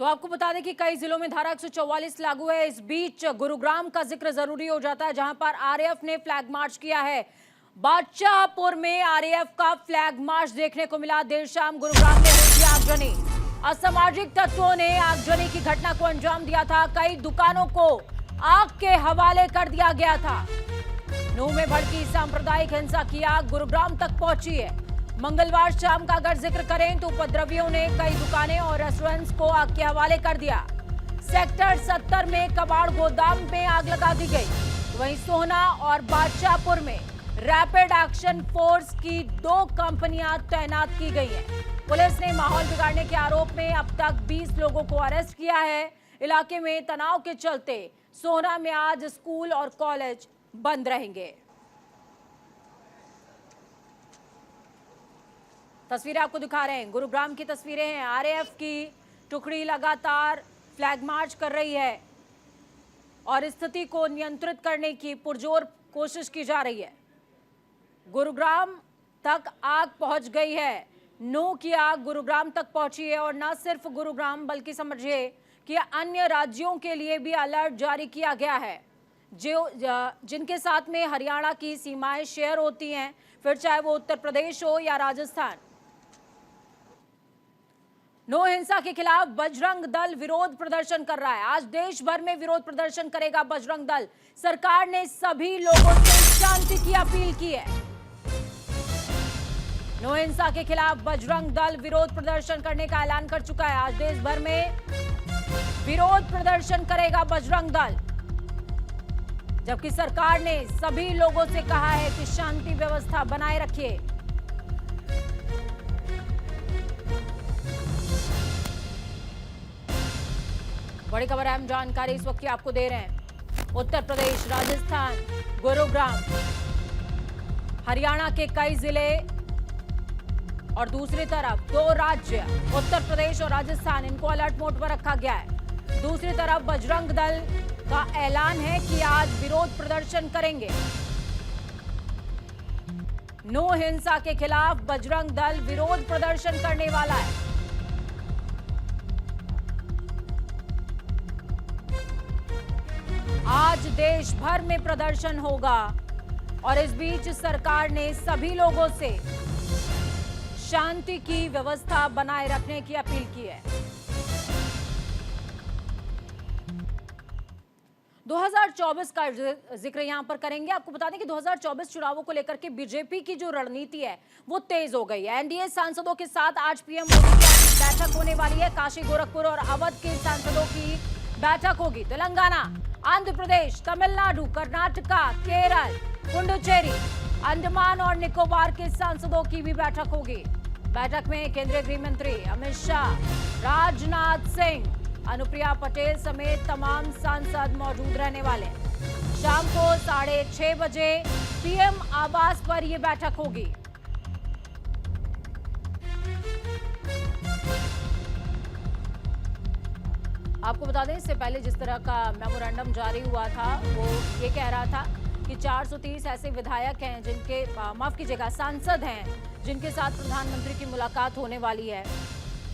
तो आपको बता दें कि कई जिलों में धारा 144 लागू है। इस बीच गुरुग्राम का जिक्र जरूरी हो जाता है, जहां पर आरएएफ ने फ्लैग मार्च किया है। बादशाहपुर में आरएएफ का फ्लैग मार्च देखने को मिला। देर शाम गुरुग्राम में हुई थी आगजनी। असामाजिक तत्वों ने आगजनी की घटना को अंजाम दिया था। कई दुकानों को आग के हवाले कर दिया गया था। नूह में भड़की सांप्रदायिक हिंसा की आग गुरुग्राम तक पहुंची है। मंगलवार शाम का अगर जिक्र करें तो उपद्रवियों ने कई दुकानें और रेस्टोरेंट्स को आग के हवाले कर दिया। सेक्टर 70 में कबाड़ गोदाम में आग लगा दी गई। वहीं सोहना और बादशाहपुर में रैपिड एक्शन फोर्स की 2 कंपनियां तैनात की गई हैं। पुलिस ने माहौल बिगाड़ने के आरोप में अब तक 20 लोगों को अरेस्ट किया है। इलाके में तनाव के चलते सोहना में आज स्कूल और कॉलेज बंद रहेंगे। तस्वीरें आपको दिखा रहे हैं, गुरुग्राम की तस्वीरें हैं। आरएएफ की टुकड़ी लगातार फ्लैग मार्च कर रही है और स्थिति को नियंत्रित करने की पुरजोर कोशिश की जा रही है। गुरुग्राम तक आग पहुंच गई है। नूह की आग गुरुग्राम तक पहुंची है और न सिर्फ गुरुग्राम बल्कि समझिए कि अन्य राज्यों के लिए भी अलर्ट जारी किया गया है, जो जिनके साथ में हरियाणा की सीमाएं शेयर होती हैं, फिर चाहे वो उत्तर प्रदेश हो या राजस्थान। नूह हिंसा के खिलाफ बजरंग दल विरोध प्रदर्शन कर रहा है। आज देश भर में विरोध प्रदर्शन करेगा बजरंग दल। सरकार ने सभी लोगों से शांति की अपील की है। नूह हिंसा के खिलाफ बजरंग दल विरोध प्रदर्शन करने का ऐलान कर चुका है। आज देश भर में विरोध प्रदर्शन करेगा बजरंग दल, जबकि सरकार ने सभी लोगों से कहा है कि शांति व्यवस्था बनाए रखिए। बड़ी खबर अहम जानकारी इस वक्त की आपको दे रहे हैं। उत्तर प्रदेश, राजस्थान, गुरुग्राम, हरियाणा के कई जिले और दूसरी तरफ 2 राज्य उत्तर प्रदेश और राजस्थान, इनको अलर्ट मोड पर रखा गया है। दूसरी तरफ बजरंग दल का ऐलान है कि आज विरोध प्रदर्शन करेंगे। नूह हिंसा के खिलाफ बजरंग दल विरोध प्रदर्शन करने वाला है। आज देश भर में प्रदर्शन होगा और इस बीच सरकार ने सभी लोगों से शांति की व्यवस्था बनाए रखने की अपील की है। 2024 का जिक्र यहां पर करेंगे। आपको बता दें कि 2024 चुनावों को लेकर के बीजेपी की जो रणनीति है वो तेज हो गई है। एनडीए सांसदों के साथ आज पीएम मोदी की बैठक होने वाली है। काशी, गोरखपुर और अवध के सांसदों की बैठक होगी। तेलंगाना, आंध्र प्रदेश, तमिलनाडु, कर्नाटका, केरल, पुडुचेरी, अंडमान और निकोबार के सांसदों की भी बैठक होगी। बैठक में केंद्रीय गृह मंत्री अमित शाह, राजनाथ सिंह, अनुप्रिया पटेल समेत तमाम सांसद मौजूद रहने वाले हैं। शाम को 6:30 बजे पीएम आवास पर यह बैठक होगी। आपको बता दें, इससे पहले जिस तरह का मेमोरेंडम जारी हुआ था वो ये कह रहा था कि 430 ऐसे विधायक हैं जिनके माफ कीजिएगा सांसद हैं जिनके साथ प्रधानमंत्री की मुलाकात होने वाली है,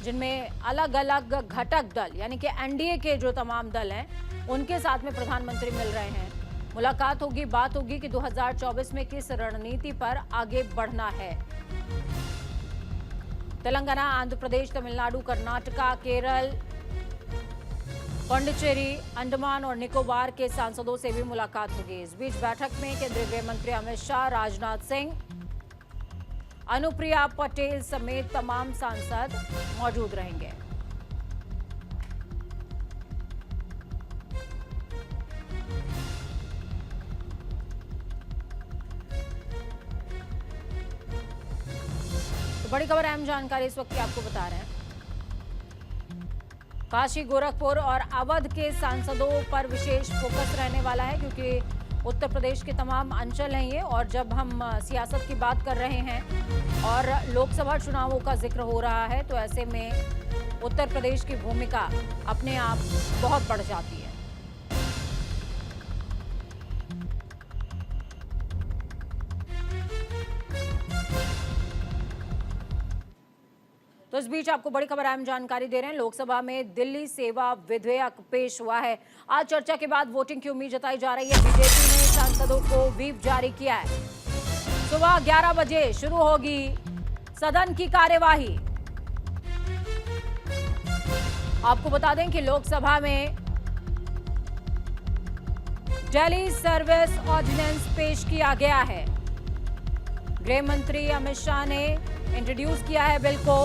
जिनमें अलग अलग घटक दल यानी कि एनडीए के जो तमाम दल हैं उनके साथ में प्रधानमंत्री मिल रहे हैं। मुलाकात होगी, बात होगी कि 2024 में किस रणनीति पर आगे बढ़ना है। तेलंगाना, आंध्र प्रदेश, तमिलनाडु, कर्नाटका, केरल, पुडुचेरी, अंडमान और निकोबार के सांसदों से भी मुलाकात होगी। इस बीच बैठक में केंद्रीय गृह मंत्री अमित शाह, राजनाथ सिंह, अनुप्रिया पटेल समेत तमाम सांसद मौजूद रहेंगे। तो बड़ी खबर, अहम जानकारी इस वक्त की आपको बता रहे हैं। काशी, गोरखपुर और अवध के सांसदों पर विशेष फोकस रहने वाला है, क्योंकि उत्तर प्रदेश के तमाम अंचल हैं ये, और जब हम सियासत की बात कर रहे हैं और लोकसभा चुनावों का जिक्र हो रहा है तो ऐसे में उत्तर प्रदेश की भूमिका अपने आप बहुत बढ़ जाती है। तो इस बीच आपको बड़ी खबर अहम जानकारी दे रहे हैं। लोकसभा में दिल्ली सेवा विधेयक पेश हुआ है। आज चर्चा के बाद वोटिंग की उम्मीद जताई जा रही है। बीजेपी ने सांसदों को व्हिप जारी किया है। सुबह 11 बजे शुरू होगी सदन की कार्यवाही। आपको बता दें कि लोकसभा में दिल्ली सर्विस ऑर्डिनेंस पेश किया गया है। गृह मंत्री अमित शाह ने इंट्रोड्यूस किया है बिल को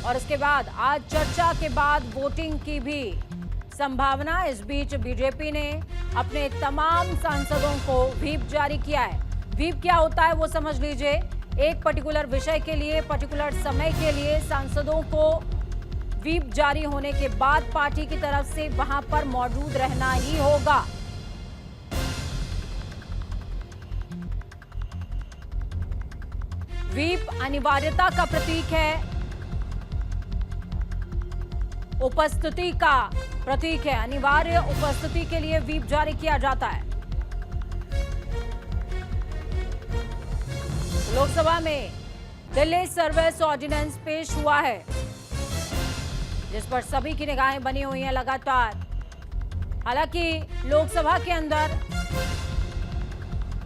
और इसके बाद आज चर्चा के बाद वोटिंग की भी संभावना। इस बीच बीजेपी ने अपने तमाम सांसदों को व्हिप जारी किया है। व्हिप क्या होता है वो समझ लीजिए। एक पर्टिकुलर विषय के लिए, पर्टिकुलर समय के लिए सांसदों को व्हिप जारी होने के बाद पार्टी की तरफ से वहां पर मौजूद रहना ही होगा। व्हिप अनिवार्यता का प्रतीक है, उपस्थिति का प्रतीक है। अनिवार्य उपस्थिति के लिए व्हिप जारी किया जाता है। लोकसभा में दिल्ली सर्विस ऑर्डिनेंस पेश हुआ है, जिस पर सभी की निगाहें बनी हुई हैं लगातार। हालांकि लोकसभा के अंदर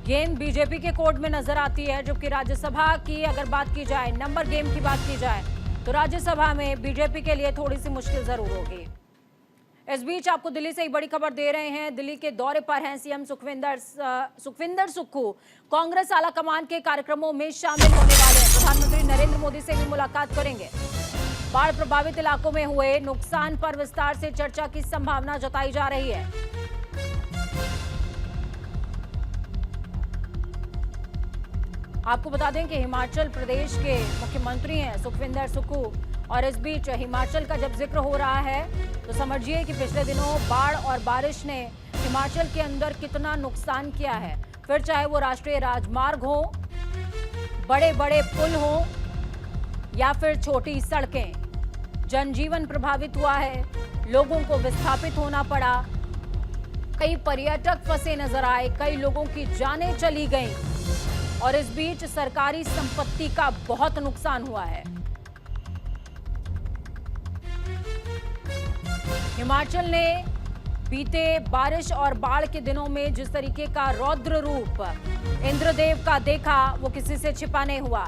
गेम बीजेपी के कोर्ट में नजर आती है, जबकि राज्यसभा की अगर बात की जाए, नंबर गेम की बात की जाए, तो राज्यसभा में बीजेपी के लिए थोड़ी सी मुश्किल जरूर होगी। इस बीच आपको दिल्ली से एक बड़ी खबर दे रहे हैं। दिल्ली के दौरे पर हैं सीएम सुखविंदर सुक्खू। कांग्रेस आला कमान के कार्यक्रमों में शामिल होने वाले हैं। प्रधानमंत्री नरेंद्र मोदी से भी मुलाकात करेंगे। बाढ़ प्रभावित इलाकों में हुए नुकसान पर विस्तार से चर्चा की संभावना जताई जा रही है। आपको बता दें कि हिमाचल प्रदेश के मुख्यमंत्री हैं सुखविंदर सुक्खू और इस बीच हिमाचल का जब जिक्र हो रहा है तो समझिए कि पिछले दिनों बाढ़ और बारिश ने हिमाचल के अंदर कितना नुकसान किया है। फिर चाहे वो राष्ट्रीय राजमार्ग हो, बड़े बड़े पुल हो या फिर छोटी सड़कें, जनजीवन प्रभावित हुआ है, लोगों को विस्थापित होना पड़ा, कई पर्यटक फंसे नजर आए, कई लोगों की जानें चली गईं और इस बीच सरकारी संपत्ति का बहुत नुकसान हुआ है। हिमाचल ने बीते बारिश और बाढ़ के दिनों में जिस तरीके का रौद्र रूप इंद्रदेव का देखा, वो किसी से छिपा नहीं हुआ।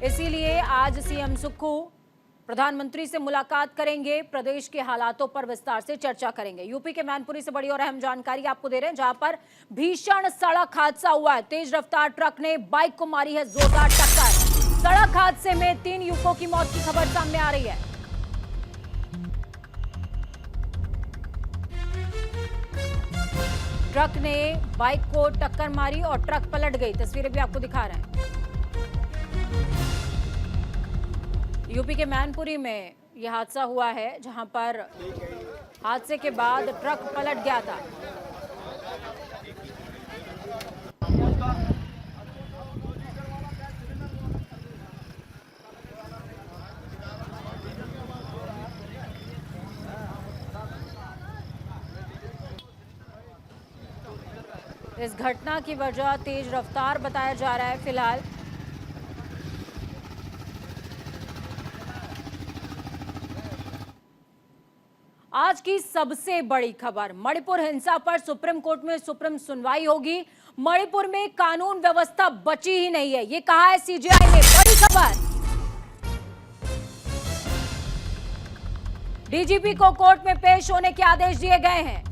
इसीलिए आज सीएम सुक्खू प्रधानमंत्री से मुलाकात करेंगे, प्रदेश के हालातों पर विस्तार से चर्चा करेंगे। यूपी के मैनपुरी से बड़ी और अहम जानकारी आपको दे रहे हैं, जहां पर भीषण सड़क हादसा हुआ है। तेज रफ्तार ट्रक ने बाइक को मारी है जोरदार टक्कर। सड़क हादसे में 3 युवकों की मौत की खबर सामने आ रही है। ट्रक ने बाइक को टक्कर मारी और ट्रक पलट गई। तस्वीरें भी आपको दिखा रहे हैं। यूपी के मैनपुरी में यह हादसा हुआ है, जहां पर हादसे के बाद ट्रक पलट गया था। इस घटना की वजह तेज रफ्तार बताया जा रहा है फिलहाल। आज की सबसे बड़ी खबर, मणिपुर हिंसा पर सुप्रीम कोर्ट में सुनवाई होगी। मणिपुर में कानून व्यवस्था बची ही नहीं है, ये कहा है सीजेआई ने। बड़ी खबर, डीजीपी को कोर्ट में पेश होने के आदेश दिए गए हैं।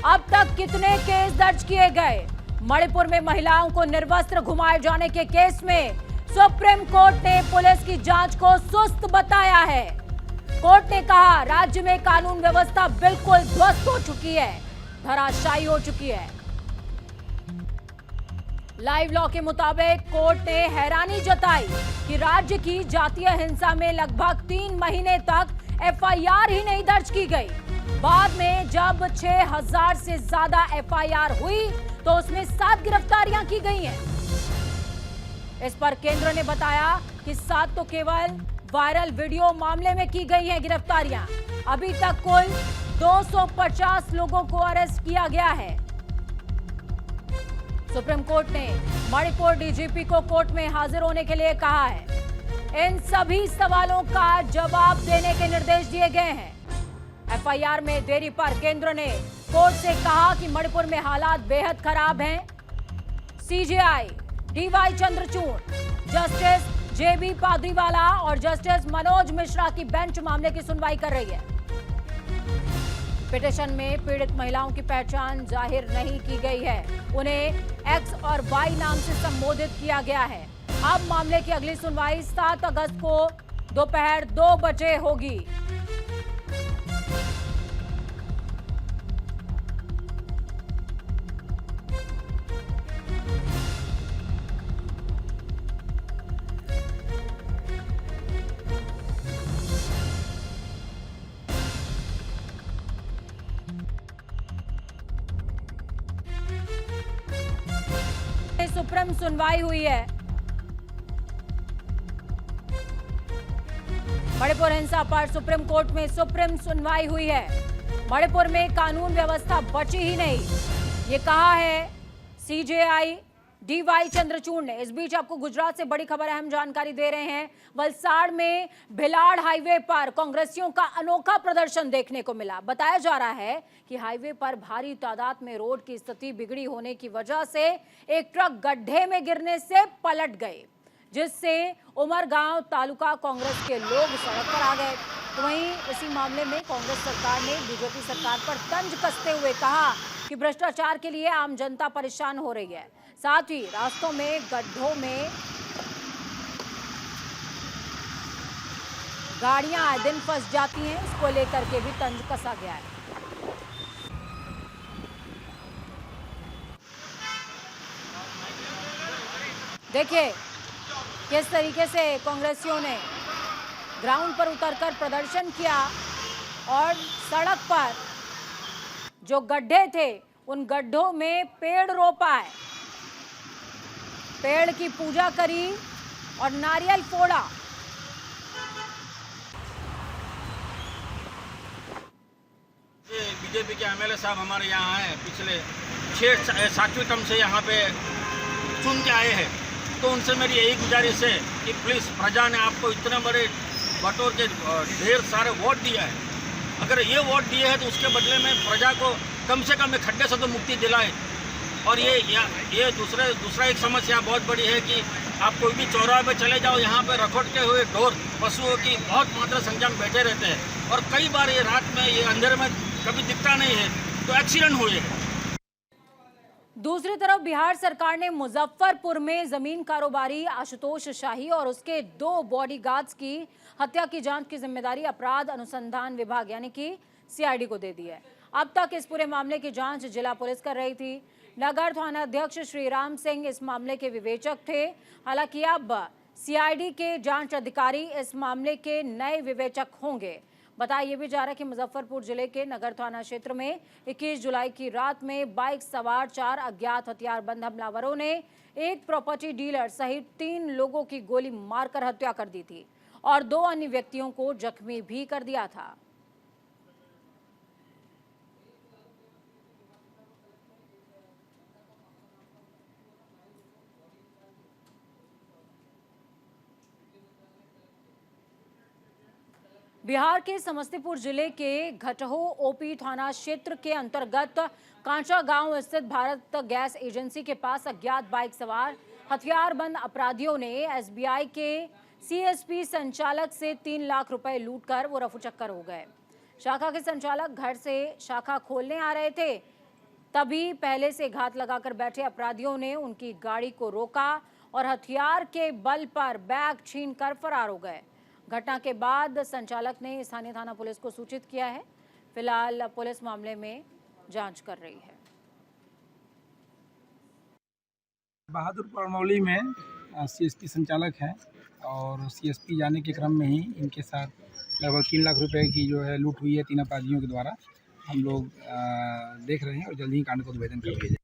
अब तक कितने केस दर्ज किए गए? मणिपुर में महिलाओं को निर्वस्त्र घुमाए जाने के केस में सुप्रीम कोर्ट ने पुलिस की जांच को सुस्त बताया है। कोर्ट ने कहा राज्य में कानून व्यवस्था बिल्कुल ध्वस्त हो चुकी है, धराशायी हो चुकी है। लाइव लॉ के मुताबिक कोर्ट ने हैरानी जताई कि राज्य की जातीय हिंसा में लगभग 3 महीने तक एफआईआर ही नहीं दर्ज की गई। बाद में जब 6000 से ज्यादा एफआईआर हुई तो उसमें 7 गिरफ्तारियां की गई हैं। इस पर केंद्र ने बताया कि 7 तो केवल वायरल वीडियो मामले में की गई हैं गिरफ्तारियां। अभी तक कुल 250 लोगों को अरेस्ट किया गया है। सुप्रीम कोर्ट ने मणिपुर डीजीपी को कोर्ट में हाजिर होने के लिए कहा है। इन सभी सवालों का जवाब देने के निर्देश दिए गए हैं। एफआईआर में देरी पर केंद्र ने कोर्ट से कहा कि मणिपुर में हालात बेहद खराब हैं। सीजेआई डीवाई चंद्रचूड़, जस्टिस जेबी पाद्रीवाला और जस्टिस मनोज मिश्रा की बेंच मामले की सुनवाई कर रही है। पिटीशन में पीड़ित महिलाओं की पहचान जाहिर नहीं की गई है। उन्हें एक्स और वाई नाम से संबोधित किया गया है। अब मामले की अगली सुनवाई 7 अगस्त को दोपहर 2 बजे होगी। सुप्रीम सुनवाई हुई है। मणिपुर हिंसा पर सुप्रीम कोर्ट में सुप्रीम सुनवाई हुई है। मणिपुर में कानून व्यवस्था बची ही नहीं, ये कहा है सीजेआई डीवाई चंद्रचूड़ ने। इस बीच आपको गुजरात से बड़ी खबर, अहम जानकारी दे रहे हैं। वलसाड़ में भिलाड़ हाईवे पर कांग्रेसियों का अनोखा प्रदर्शन देखने को मिला। बताया जा रहा है कि हाईवे पर भारी तादाद में रोड की स्थिति बिगड़ी होने की वजह से एक ट्रक गड्ढे में गिरने से पलट गए, जिससे उमरगांव तालुका कांग्रेस के लोग सड़क पर आ गए। तो वहीं इसी मामले में कांग्रेस सरकार ने बीजेपी सरकार पर तंज कसते हुए कहा कि भ्रष्टाचार के लिए आम जनता परेशान हो रही है। साथ ही रास्तों में गड्ढों में गाड़ियां आए दिन फंस जाती हैं, इसको लेकर के भी तंज कसा गया है। देखिए किस तरीके से कांग्रेसियों ने ग्राउंड पर उतरकर प्रदर्शन किया और सड़क पर जो गड्ढे थे उन गड्ढों में पेड़ रोपा है, पेड़ की पूजा करी और नारियल फोड़ा। बीजेपी के एमएलए साहब हमारे यहाँ हैं, पिछले 6-7वीं टर्म से यहाँ पे चुन के आए हैं। तो उनसे मेरी यही गुजारिश है कि प्लीज़, प्रजा ने आपको इतने बड़े बटोर के ढेर सारे वोट दिया है, अगर ये वोट दिए हैं तो उसके बदले में प्रजा को कम से कम एक खड्डे से तो मुक्ति दिलाए। और ये दूसरा एक समस्या बहुत बड़ी है कि आप कोई भी चौराहे पे चले जाओ, यहाँ पे रखोटते हुए ढोर पशुओं की बहुत मात्रा संख्या में बैठे रहते हैं और कई बार ये रात में, ये अंधेरे में कभी दिखता नहीं है, तो एक्सीडेंट हुए हैं। दूसरी तरफ बिहार सरकार ने मुजफ्फरपुर में जमीन कारोबारी आशुतोष शाही और उसके 2 बॉडीगार्ड्स की हत्या की जांच की जिम्मेदारी अपराध अनुसंधान विभाग यानी कि सीआईडी को दे दी है। अब तक इस पूरे मामले की जांच जिला पुलिस कर रही थी। नगर थाना अध्यक्ष श्रीराम सिंह इस मामले के विवेचक थे। हालांकि अब सीआईडी के जांच अधिकारी इस मामले के नए विवेचक होंगे। बताया यह भी जा रहा है कि मुजफ्फरपुर जिले के नगर थाना क्षेत्र में 21 जुलाई की रात में बाइक सवार 4 अज्ञात हथियारबंद हमलावरों ने एक प्रॉपर्टी डीलर सहित 3 लोगों की गोली मारकर हत्या कर दी थी और 2 अन्य व्यक्तियों को जख्मी भी कर दिया था। बिहार के समस्तीपुर जिले के घटहो ओपी थाना क्षेत्र के अंतर्गत कांचा गांव स्थित भारत गैस एजेंसी के पास अज्ञात बाइक सवार हथियारबंद अपराधियों ने एसबीआई के सीएसपी संचालक से 3 लाख रुपए लूटकर वो रफूचक्कर हो गए। शाखा के संचालक घर से शाखा खोलने आ रहे थे, तभी पहले से घात लगाकर बैठे अपराधियों ने उनकी गाड़ी को रोका और हथियार के बल पर बैग छीनकर फरार हो गए। घटना के बाद संचालक ने स्थानीय थाना पुलिस को सूचित किया है। फिलहाल पुलिस मामले में जांच कर रही है। बहादुर परमौली में सीएसपी संचालक हैं और सीएसपी जाने के क्रम में ही इनके साथ लगभग 3 लाख रुपए की जो है लूट हुई है 3 अपराधियों के द्वारा। हम लोग देख रहे हैं और जल्दी ही कांड को उद्भेदन कर दिया जाएगा।